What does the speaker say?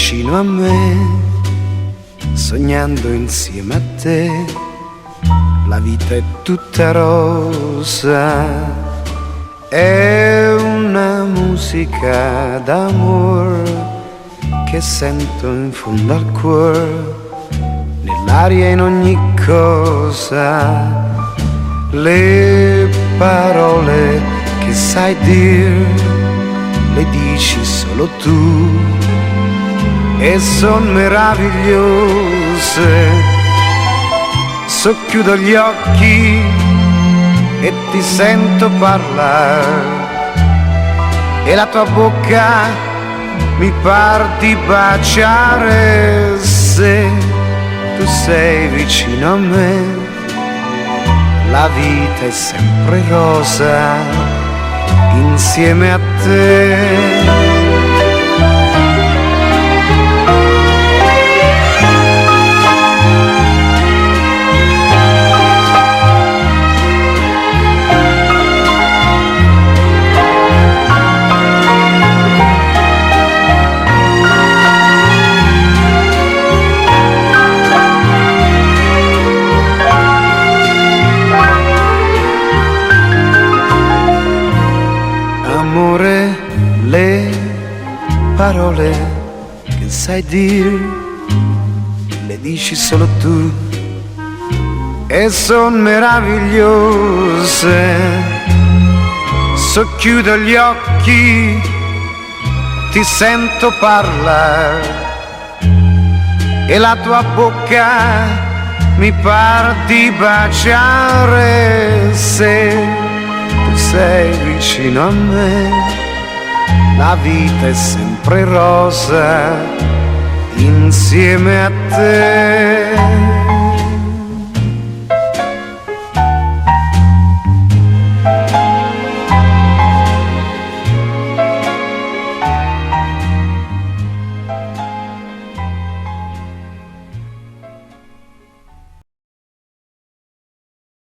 vicino a me, sognando insieme a te, la vita è tutta rosa, è una musica d'amore che sento in fondo al cuore, nell'aria in ogni cosa, le parole che sai dir, le dici solo tu e son meravigliose. Socchiudo gli occhi e ti sento parlare e la tua bocca mi par di baciare. Se tu sei vicino a me, la vita è sempre rosa insieme a te. Amore, le parole che sai dire, le dici solo tu e son meravigliose. Socchiudo gli occhi, ti sento parlare e la tua bocca mi par di baciare. Se tu sei vicino a me, la vita è sempre rosa insieme a te.